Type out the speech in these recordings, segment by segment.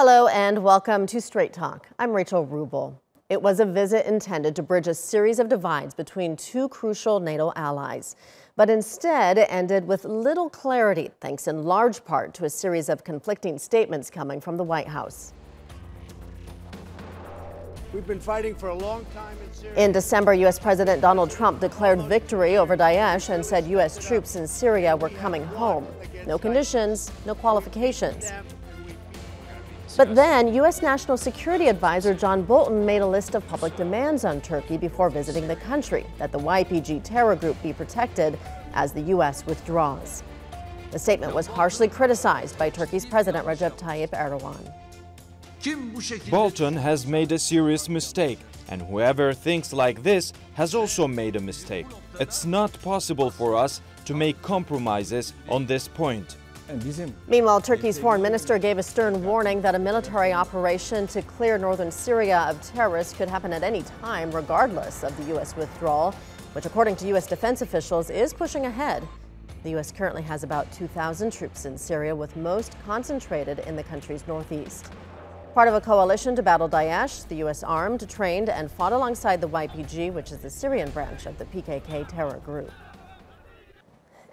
Hello and welcome to Straight Talk. I'm Rachel Rubel. It was a visit intended to bridge a series of divides between two crucial NATO allies, but instead ended with little clarity, thanks in large part to a series of conflicting statements coming from the White House. We've been fighting for a long time in Syria. In December, U.S. President Donald Trump declared victory over Daesh and said U.S. troops in Syria were coming home. No conditions, no qualifications. But then, U.S. National Security Advisor John Bolton made a list of public demands on Turkey before visiting the country, that the YPG terror group be protected as the U.S. withdraws. The statement was harshly criticized by Turkey's President Recep Tayyip Erdogan. Bolton has made a serious mistake, and whoever thinks like this has also made a mistake. It's not possible for us to make compromises on this point. Meanwhile, Turkey's foreign minister gave a stern warning that a military operation to clear northern Syria of terrorists could happen at any time, regardless of the U.S. withdrawal, which, according to U.S. defense officials, is pushing ahead. The U.S. currently has about 2,000 troops in Syria, with most concentrated in the country's northeast. Part of a coalition to battle Daesh, the U.S. armed, trained, and fought alongside the YPG, which is the Syrian branch of the PKK terror group.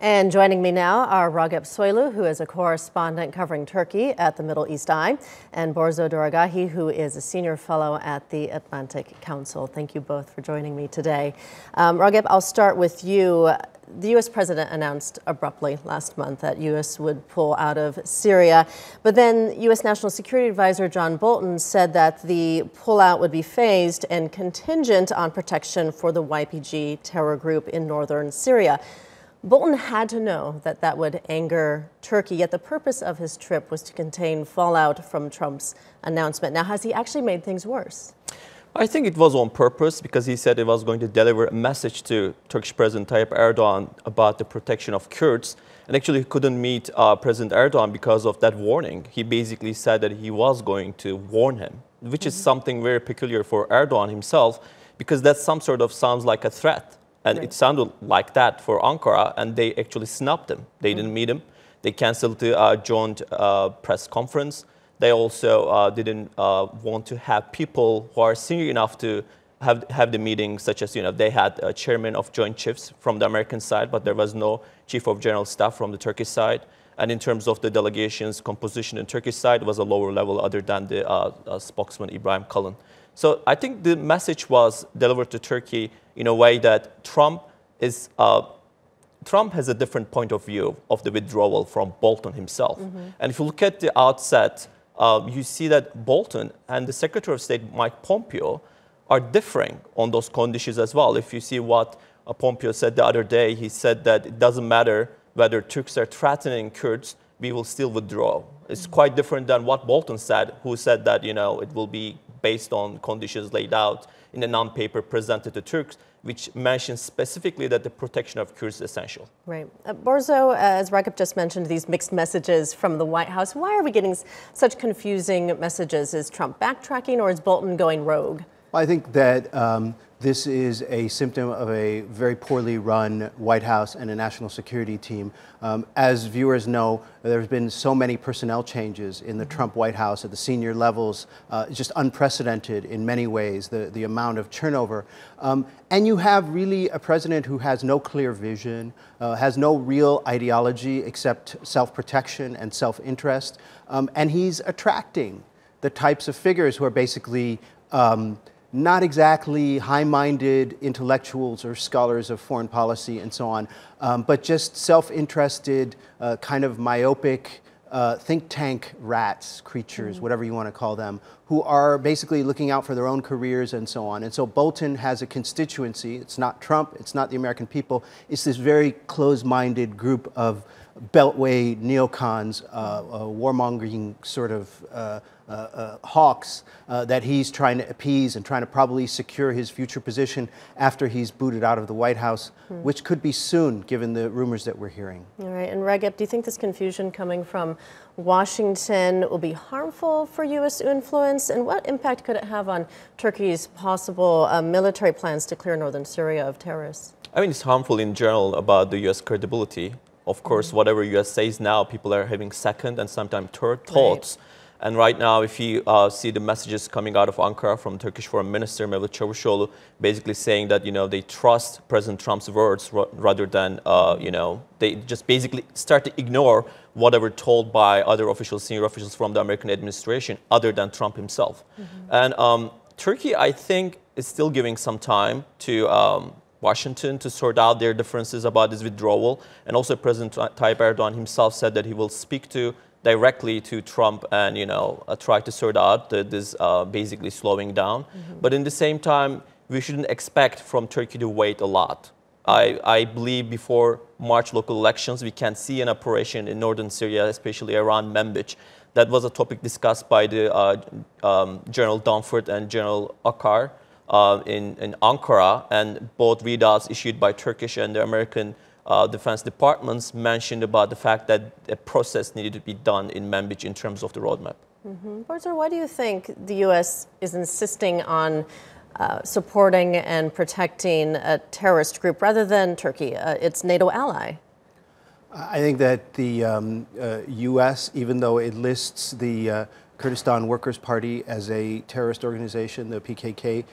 And joining me now are Recep Soylu, who is a correspondent covering Turkey at the Middle East Eye, and Borzo Doragahi, who is a senior fellow at the Atlantic Council. Thank you both for joining me today. Recep, I'll start with you. The U.S. president announced abruptly last month that U.S. would pull out of Syria, but then U.S. National Security Advisor John Bolton said that the pullout would be phased and contingent on protection for the YPG terror group in northern Syria. Bolton had to know that that would anger Turkey, yet the purpose of his trip was to contain fallout from Trump's announcement. Now, has he actually made things worse? I think it was on purpose, because he said he was going to deliver a message to Turkish President Tayyip Erdogan about the protection of Kurds, and actually he couldn't meet President Erdogan because of that warning. He basically said that he was going to warn him, which is something very peculiar for Erdogan himself, because that sounds like a threat. And it sounded like that for Ankara, and they actually snubbed him. They didn't meet him. They canceled the joint press conference. They also didn't want to have people who are senior enough to have the meeting, such as, they had a chairman of Joint Chiefs from the American side, but there was no chief of general staff from the Turkish side. And in terms of the delegation's composition in Turkish side, it was a lower level other than the spokesman Ibrahim Kalın. So I think the message was delivered to Turkey in a way that Trump has a different point of view of the withdrawal from Bolton himself. And if you look at the outset, you see that Bolton and the Secretary of State Mike Pompeo are differing on those conditions as well. If you see what Pompeo said the other day, he said that it doesn't matter whether Turks are threatening Kurds, we will still withdraw. It's quite different than what Bolton said, who said that, it will be based on conditions laid out in a non-paper presented to Turks, which mentions specifically that the protection of Kurds is essential. Right. Borzo, as Recep just mentioned, these mixed messages from the White House. Why are we getting such confusing messages? Is Trump backtracking, or is Bolton going rogue? Well, I think that this is a symptom of a very poorly run White House and a national security team. As viewers know, there's been so many personnel changes in the Trump White House at the senior levels, just unprecedented in many ways, the amount of turnover. And you have really a president who has no clear vision, has no real ideology except self-protection and self-interest. And he's attracting the types of figures who are basically not exactly high-minded intellectuals or scholars of foreign policy and so on, but just self-interested, kind of myopic think tank rats, creatures, whatever you want to call them, who are basically looking out for their own careers and so on. And so Bolton has a constituency. It's not Trump. It's not the American people. It's this very closed-minded group of beltway neocons, warmongering sort of hawks that he's trying to appease and trying to probably secure his future position after he's booted out of the White House, which could be soon, given the rumors that we're hearing. All right. And Recep, do you think this confusion coming from Washington will be harmful for U.S. influence? And what impact could it have on Turkey's possible military plans to clear northern Syria of terrorists? I mean, it's harmful in general about the U.S. credibility. Of course, whatever U.S. says now, people are having second and sometimes third thoughts. And right now, if you see the messages coming out of Ankara from Turkish Foreign Minister Mevlut Çavuşoğlu, basically saying that, they trust President Trump's words rather than, they just basically start to ignore whatever told by other officials, senior officials from the American administration, other than Trump himself. And Turkey, I think, is still giving some time to Washington to sort out their differences about this withdrawal. And also President Tayyip Erdogan himself said that he will speak directly to Trump and, try to sort out this basically slowing down. But in the same time, we shouldn't expect from Turkey to wait a lot. I believe before March local elections, we can see an operation in northern Syria, especially around Manbij. That was a topic discussed by the General Dunford and General Akar in Ankara, and both readouts issued by Turkish and the American Defense Departments mentioned about the fact that a process needed to be done in Manbij in terms of the roadmap. Bolton, why do you think the U.S. is insisting on supporting and protecting a terrorist group rather than Turkey, its NATO ally? I think that the U.S., even though it lists the Kurdistan Workers' Party as a terrorist organization, the PKK,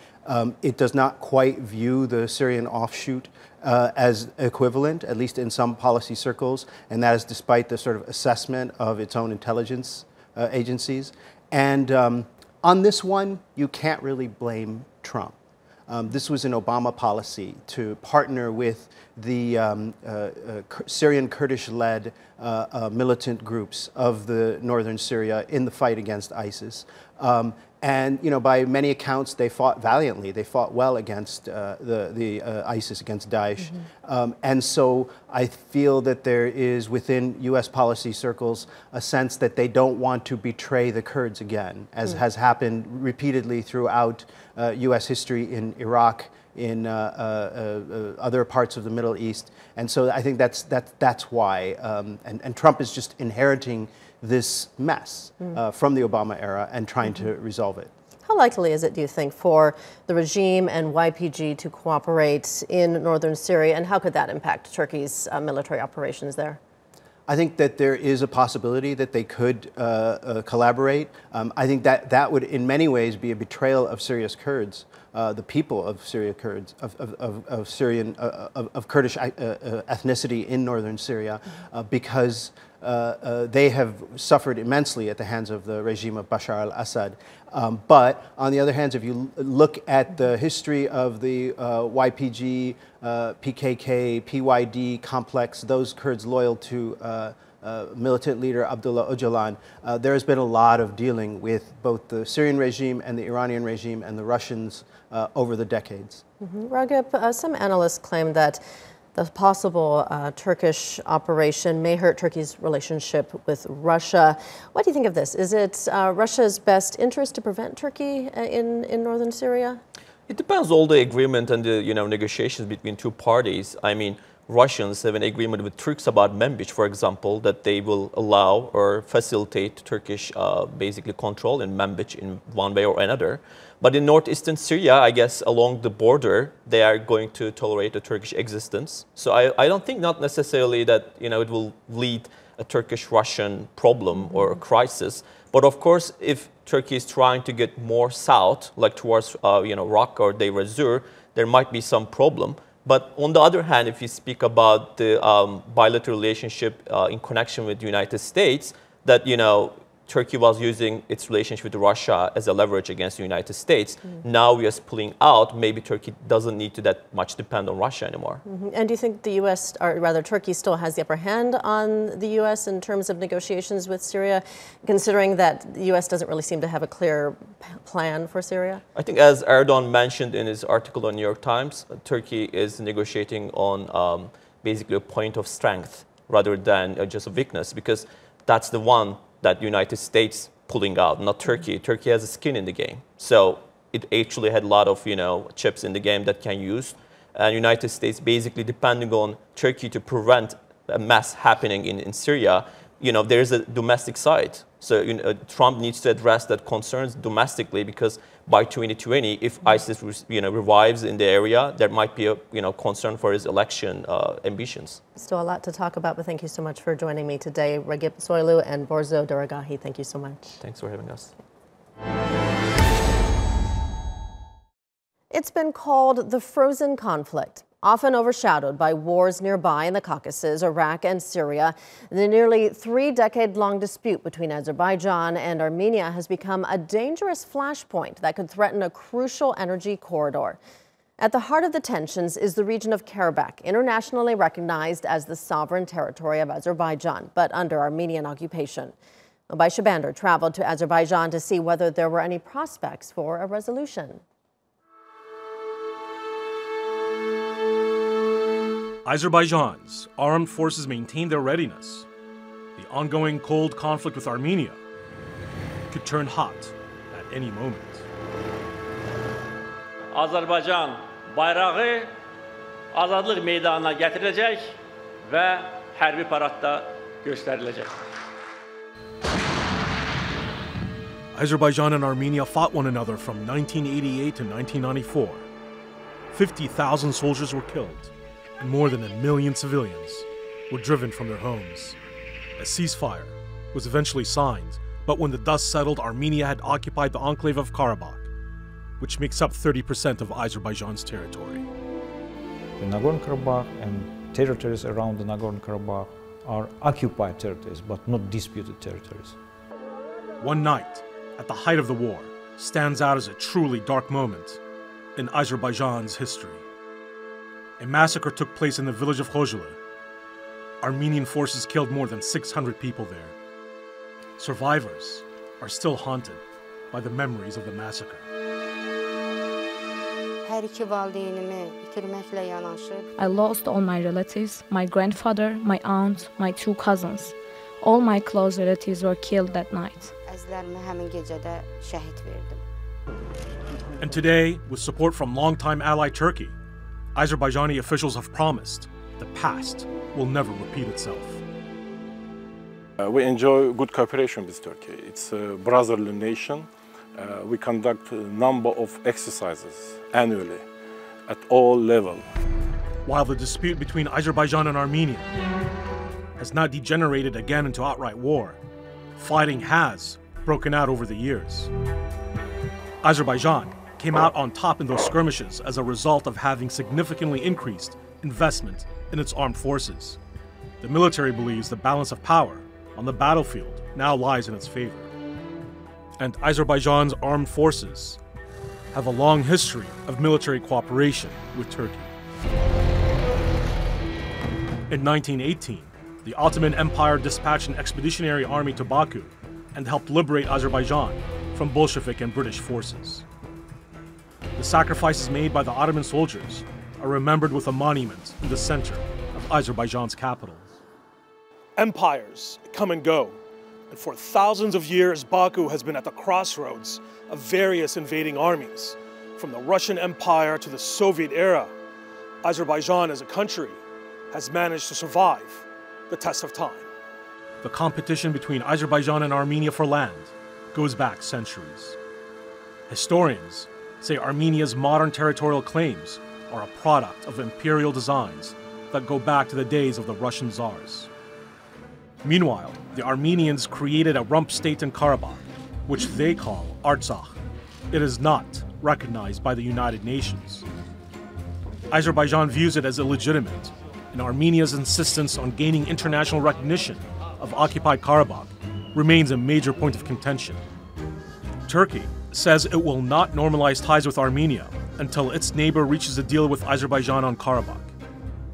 it does not quite view the Syrian offshoot as equivalent, at least in some policy circles, and that is despite the sort of assessment of its own intelligence agencies. And on this one, you can't really blame Trump. This was an Obama policy to partner with the Syrian Kurdish-led militant groups of the northern Syria in the fight against ISIS. And by many accounts, they fought valiantly. They fought well against ISIS, against Daesh. And so I feel that there is within U.S. policy circles a sense that they don't want to betray the Kurds again, as has happened repeatedly throughout U.S. history in Iraq, in other parts of the Middle East. And so I think that's why. And Trump is just inheriting this mess from the Obama era and trying to resolve it. How likely is it, do you think, for the regime and YPG to cooperate in northern Syria, and how could that impact Turkey's military operations there? I think that there is a possibility that they could collaborate. I think that would in many ways be a betrayal of Syria's Kurds, the people of Syria Kurds, of Kurdish ethnicity in northern Syria, because they have suffered immensely at the hands of the regime of Bashar al-Assad. But on the other hand, if you look at the history of the YPG, PKK, PYD complex, those Kurds loyal to militant leader Abdullah Öcalan, there has been a lot of dealing with both the Syrian regime and the Iranian regime and the Russians over the decades. Recep, some analysts claim that the possible Turkish operation may hurt Turkey's relationship with Russia. What do you think of this? Is it Russia's best interest to prevent Turkey in northern Syria? It depends on the agreement and the negotiations between two parties. I mean, Russians have an agreement with Turks about Manbij, for example, that they will allow or facilitate Turkish basically control in Manbij in one way or another. But in northeastern Syria, I guess along the border, they are going to tolerate a Turkish existence. So I don't think not necessarily that it will lead a Turkish-Russian problem or a crisis. But of course, if Turkey is trying to get more south, like towards Raqqa or Deir ez-Zor, there might be some problem. But on the other hand, if you speak about the bilateral relationship in connection with the United States, that Turkey was using its relationship with Russia as a leverage against the United States. Now we are pulling out. Maybe Turkey doesn't need to that much depend on Russia anymore. And do you think the U.S., or rather Turkey, still has the upper hand on the U.S. in terms of negotiations with Syria, considering that the U.S. doesn't really seem to have a clear plan for Syria? I think as Erdogan mentioned in his article on New York Times, Turkey is negotiating on basically a point of strength rather than just a weakness, because that's the one that the United States pulling out, not Turkey. Turkey has a skin in the game. So it actually had a lot of, chips in the game that can use. And United States basically depending on Turkey to prevent a mess happening in Syria, there is a domestic side. So Trump needs to address that concerns domestically, because by 2020, if ISIS revives in the area, there might be a concern for his election ambitions. Still a lot to talk about, but thank you so much for joining me today. Recep Soylu and Borzo Duragahi, thank you so much. Thanks for having us. It's been called the frozen conflict, often overshadowed by wars nearby in the Caucasus, Iraq and Syria. The nearly 3-decade-long dispute between Azerbaijan and Armenia has become a dangerous flashpoint that could threaten a crucial energy corridor. At the heart of the tensions is the region of Karabakh, internationally recognized as the sovereign territory of Azerbaijan, but under Armenian occupation. Baisha Bander traveled to Azerbaijan to see whether there were any prospects for a resolution. Azerbaijan's armed forces maintain their readiness. The ongoing cold conflict with Armenia could turn hot at any moment. Azərbaycan bayrağı azadlıq meydanına gətiriləcək və hərbi paradda göstəriləcək. Azerbaijan and Armenia fought one another from 1988 to 1994. 50,000 soldiers were killed, and more than 1 million civilians were driven from their homes. A ceasefire was eventually signed, but when the dust settled, Armenia had occupied the enclave of Karabakh, which makes up 30% of Azerbaijan's territory. The Nagorno-Karabakh and territories around the Nagorno-Karabakh are occupied territories, but not disputed territories. One night, at the height of the war, stands out as a truly dark moment in Azerbaijan's history. A massacre took place in the village of Khojali. Armenian forces killed more than 600 people there. Survivors are still haunted by the memories of the massacre. I lost all my relatives, my grandfather, my aunt, my 2 cousins. All my close relatives were killed that night. And today, with support from longtime ally Turkey, Azerbaijani officials have promised the past will never repeat itself. We enjoy good cooperation with Turkey. It's a brotherly nation. We conduct a number of exercises annually at all levels. While the dispute between Azerbaijan and Armenia has not degenerated again into outright war, fighting has broken out over the years. Azerbaijan came out on top in those skirmishes as a result of having significantly increased investment in its armed forces. The military believes the balance of power on the battlefield now lies in its favor. And Azerbaijan's armed forces have a long history of military cooperation with Turkey. In 1918, the Ottoman Empire dispatched an expeditionary army to Baku and helped liberate Azerbaijan from Bolshevik and British forces. The sacrifices made by the Ottoman soldiers are remembered with a monument in the center of Azerbaijan's capital. Empires come and go, and for thousands of years, Baku has been at the crossroads of various invading armies. From the Russian Empire to the Soviet era, Azerbaijan as a country has managed to survive the test of time. The competition between Azerbaijan and Armenia for land goes back centuries. Historians say Armenia's modern territorial claims are a product of imperial designs that go back to the days of the Russian Tsars. Meanwhile, the Armenians created a rump state in Karabakh, which they call Artsakh. It is not recognized by the United Nations. Azerbaijan views it as illegitimate, and Armenia's insistence on gaining international recognition of occupied Karabakh remains a major point of contention. Turkey says it will not normalize ties with Armenia until its neighbor reaches a deal with Azerbaijan on Karabakh.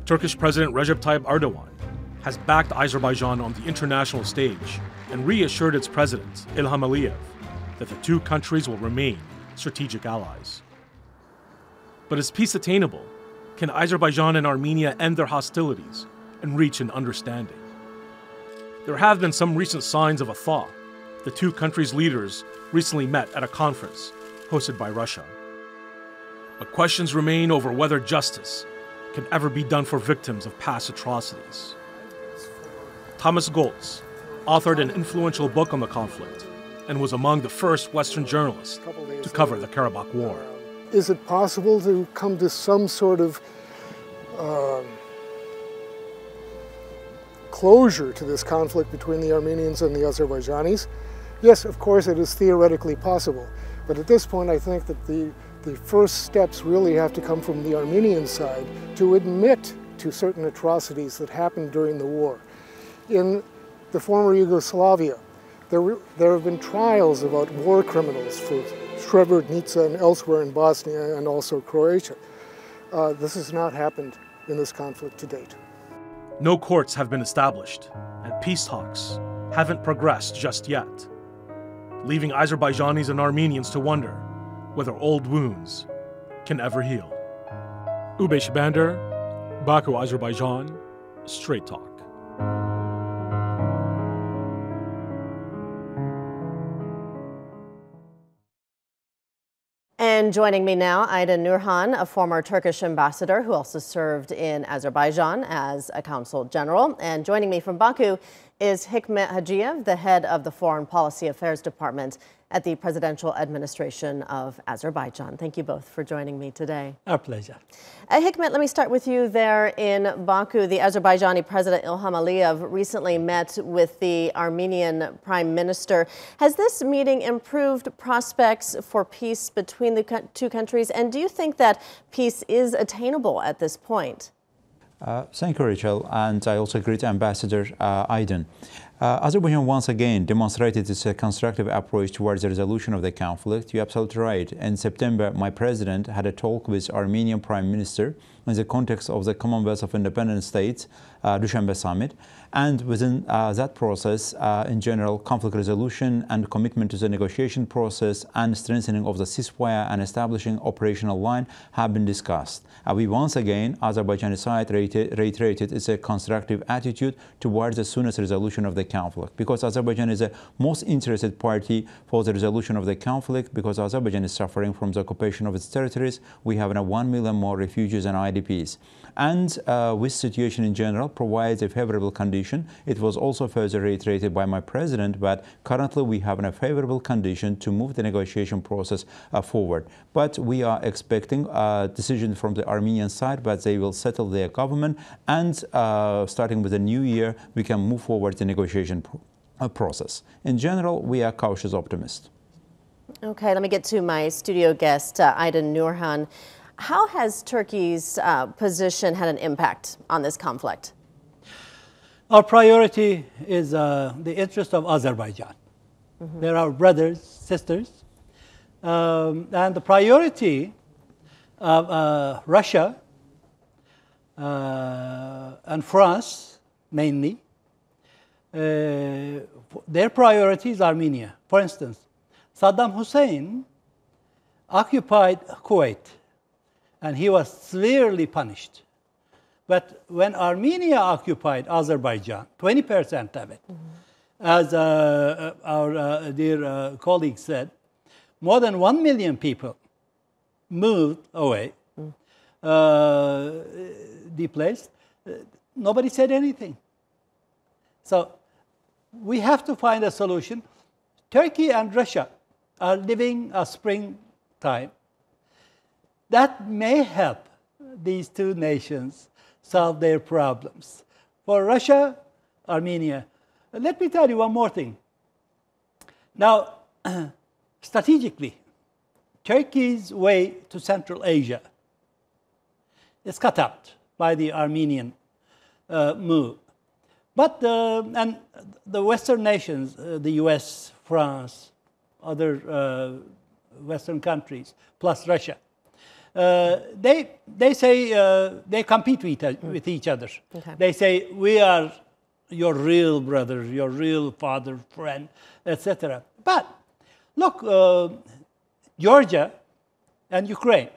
Turkish President Recep Tayyip Erdogan has backed Azerbaijan on the international stage and reassured its president, Ilham Aliyev, that the two countries will remain strategic allies. But is peace attainable? Can Azerbaijan and Armenia end their hostilities and reach an understanding? There have been some recent signs of a thaw. The two countries' leaders recently met at a conference hosted by Russia. But questions remain over whether justice can ever be done for victims of past atrocities. Thomas Goltz authored an influential book on the conflict, and was among the first Western journalists to cover the Karabakh War. Is it possible to come to some sort of closure to this conflict between the Armenians and the Azerbaijanis? Yes, of course, it is theoretically possible. But at this point, I think that the first steps really have to come from the Armenian side to admit to certain atrocities that happened during the war. In the former Yugoslavia, there have been trials about war criminals for Srebrenica and elsewhere in Bosnia and also Croatia. This has not happened in this conflict to date. No courts have been established, and peace talks haven't progressed just yet, leaving Azerbaijanis and Armenians to wonder whether old wounds can ever heal. Ube Shabander, Baku, Azerbaijan, Straight Talk. And joining me now, Aydin Nurhan, a former Turkish ambassador who also served in Azerbaijan as a consul general. And joining me from Baku is Hikmet Hacıyev, the head of the Foreign Policy Affairs Department at the Presidential Administration of Azerbaijan. Thank you both for joining me today. Our pleasure. Hikmet, let me start with you there in Baku. The Azerbaijani President Ilham Aliyev recently met with the Armenian Prime Minister. Has this meeting improved prospects for peace between the two countries? And do you think that peace is attainable at this point? Thank you, Rachel, and I also greet Ambassador Aydin. Azerbaijan once again demonstrated its constructive approach towards the resolution of the conflict. You're absolutely right. In September, my president had a talk with Armenian Prime Minister in the context of the Commonwealth of Independent States Dushanbe Summit. And within that process, in general, conflict resolution and commitment to the negotiation process and strengthening of the ceasefire and establishing operational line have been discussed. We once again, Azerbaijani side reiterated its constructive attitude towards the soonest resolution of the conflict, because Azerbaijan is the most interested party for the resolution of the conflict, because Azerbaijan is suffering from the occupation of its territories. We have now 1 million more refugees and IDPs. And this situation in general provides a favorable condition. It was also further reiterated by my president, but currently we have a favorable condition to move the negotiation process forward. But we are expecting a decision from the Armenian side, but they will settle their government, and starting with the new year, we can move forward the negotiation process. In general, we are cautious optimists. Okay, let me get to my studio guest, Aydin Nurhan. How has Turkey's position had an impact on this conflict? Our priority is the interest of Azerbaijan. They're our brothers, sisters. And the priority of Russia and France, mainly, their priority is Armenia. For instance, Saddam Hussein occupied Kuwait, and he was severely punished. But when Armenia occupied Azerbaijan, 20% of it, as our dear colleague said, more than 1 million people moved away, displaced. Nobody said anything. So we have to find a solution. Turkey and Russia are living a springtime. That may help these two nations solve their problems. For Russia, Armenia. Let me tell you one more thing. Now, strategically, Turkey's way to Central Asia is cut out by the Armenian move. But and the Western nations, the US, France, other Western countries, plus Russia, they say they compete with each other. Okay. They say, we are your real brother, your real father, friend, etc. But look, Georgia and Ukraine,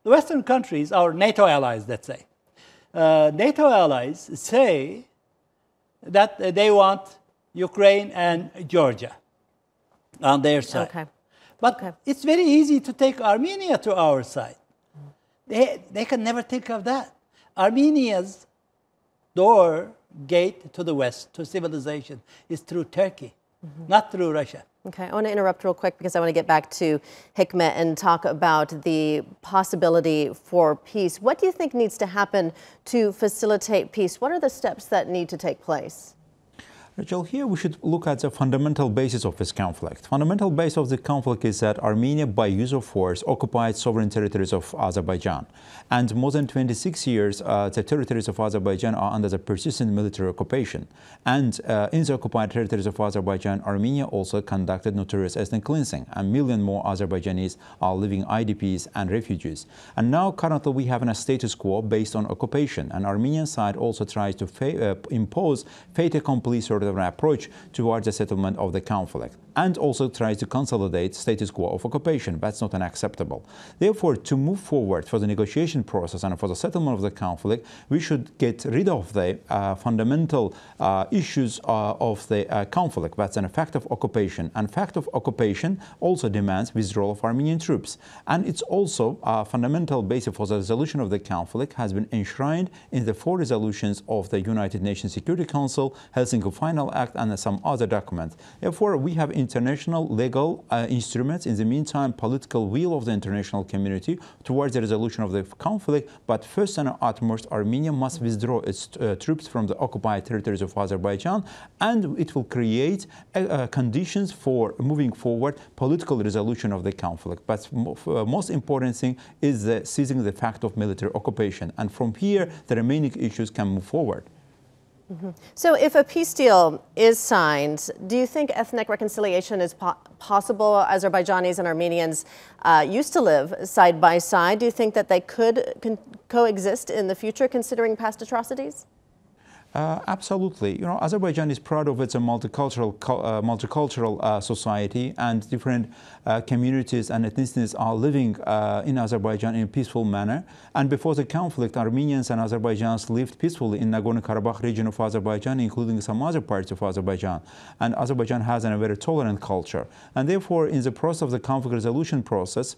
the Western countries, our NATO allies, let's say. NATO allies say that they want Ukraine and Georgia on their side. Okay. But it's very easy to take Armenia to our side. They can never think of that. Armenia's gate to the West, to civilization, is through Turkey, not through Russia. Okay, I want to interrupt real quick because I want to get back to Hikmet and talk about the possibility for peace. What do you think needs to happen to facilitate peace? What are the steps that need to take place? Rachel, here we should look at the fundamental basis of this conflict. Fundamental base of the conflict is that Armenia, by use of force, occupied sovereign territories of Azerbaijan. And more than 26 years, the territories of Azerbaijan are under the persistent military occupation. And in the occupied territories of Azerbaijan, Armenia also conducted notorious ethnic cleansing. A million more Azerbaijanis are living IDPs and refugees. And now, currently, we have a status quo based on occupation. And Armenian side also tries to impose fait accompli sort of an approach towards the settlement of the conflict, and also tries to consolidate status quo of occupation. That's not unacceptable. Therefore, to move forward for the negotiation process and for the settlement of the conflict, we should get rid of the fundamental issues of the conflict. That's an fact of occupation. And fact of occupation also demands withdrawal of Armenian troops. And it's also a fundamental basis for the resolution of the conflict has been enshrined in the 4 resolutions of the United Nations Security Council, Helsinki Final Act, and some other documents. Therefore, we have international legal instruments. In the meantime, political will of the international community towards the resolution of the conflict. But first and utmost, Armenia must withdraw its troops from the occupied territories of Azerbaijan, and it will create conditions for moving forward political resolution of the conflict. But most important thing is seizing the fact of military occupation. And from here, the remaining issues can move forward. So if a peace deal is signed, do you think ethnic reconciliation is possible? Azerbaijanis and Armenians used to live side by side. Do you think that they could coexist in the future, considering past atrocities? Absolutely. You know, Azerbaijan is proud of its multicultural society, and different communities and ethnicities are living in Azerbaijan in a peaceful manner. And before the conflict, Armenians and Azerbaijanis lived peacefully in Nagorno-Karabakh region of Azerbaijan, including some other parts of Azerbaijan. And Azerbaijan has a very tolerant culture. And therefore, in the process of the conflict resolution process,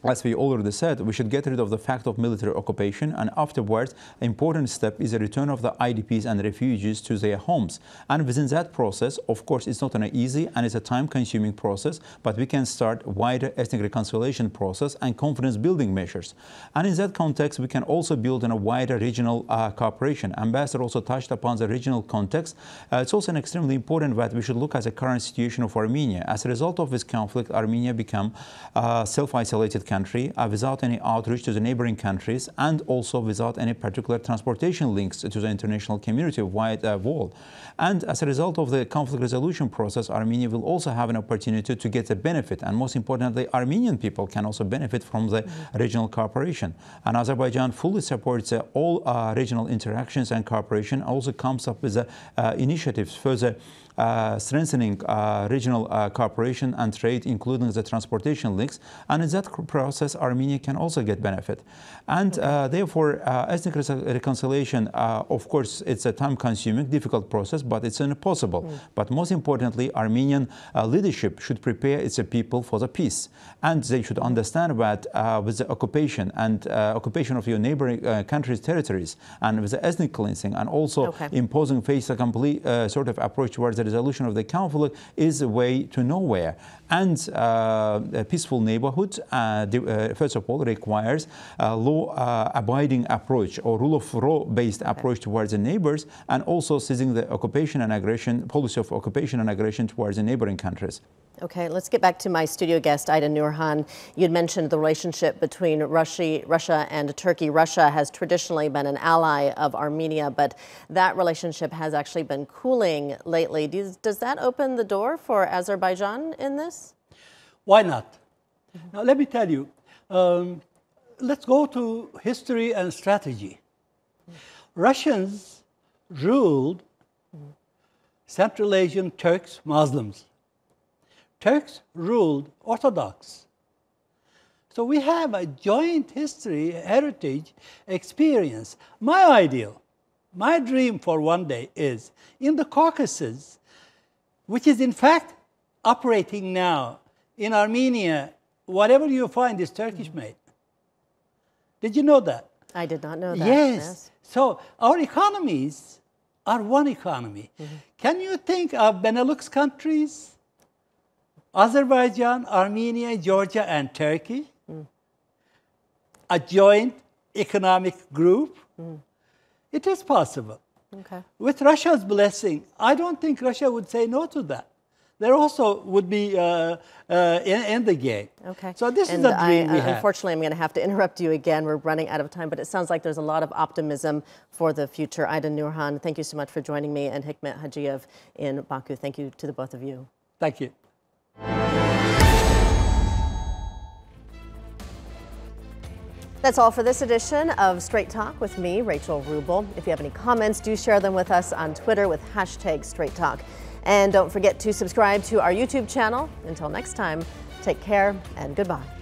as we already said, we should get rid of the fact of military occupation, and afterwards, an important step is the return of the IDPs and refugees to their homes. And within that process, of course, it's not an easy and it's a time-consuming process, but we can start wider ethnic reconciliation process and confidence-building measures. And in that context, we can also build on a wider regional cooperation. Ambassador also touched upon the regional context. It's also extremely important that we should look at the current situation of Armenia. As a result of this conflict, Armenia became a self-isolated country without any outreach to the neighboring countries, and also without any particular transportation links to the international community of wide world. And as a result of the conflict resolution process, Armenia will also have an opportunity to get a benefit, and most importantly, Armenian people can also benefit from the regional cooperation. And Azerbaijan fully supports all regional interactions and cooperation, also comes up with initiatives further strengthening regional cooperation and trade, including the transportation links. And in that process, Armenia can also get benefit. And therefore, ethnic reconciliation, of course, it's a time-consuming, difficult process, but it's impossible. But most importantly, Armenian leadership should prepare its people for the peace. And they should understand that with the occupation and occupation of your neighboring countries' territories, and with the ethnic cleansing, and also imposing a complete sort of approach towards the resolution of the conflict is a way to nowhere. And a peaceful neighborhood, first of all, requires a law-abiding approach or rule of law-based approach towards the neighbors, and also seizing the occupation and aggression, policy of occupation and aggression towards the neighboring countries. Okay, let's get back to my studio guest, Aida Nurhan. You'd mentioned the relationship between Russia and Turkey. Russia has traditionally been an ally of Armenia, but that relationship has actually been cooling lately. Does that open the door for Azerbaijan in this? Why not? Now, let me tell you, let's go to history and strategy. Russians ruled Central Asian Turks, Muslims. Turks ruled Orthodox. So we have a joint history, heritage, experience. My ideal, my dream for one day is in the Caucasus, which is in fact operating now in Armenia, whatever you find is Turkish made. Did you know that? I did not know that. Yes. So our economies are one economy. Can you think of Benelux countries? Azerbaijan, Armenia, Georgia, and Turkey, a joint economic group, it is possible. Okay. With Russia's blessing, I don't think Russia would say no to that. There also would be in the game. Okay. So this is the dream we have. Unfortunately, I'm going to have to interrupt you again. We're running out of time, but it sounds like there's a lot of optimism for the future. Aydin Nurhan, thank you so much for joining me, and Hikmet Hajiev in Baku. Thank you to the both of you. Thank you. That's all for this edition of Straight Talk with me, Rachel Rubel. If you have any comments, do share them with us on Twitter with #StraightTalk. And don't forget to subscribe to our YouTube channel. Until next time, take care and goodbye.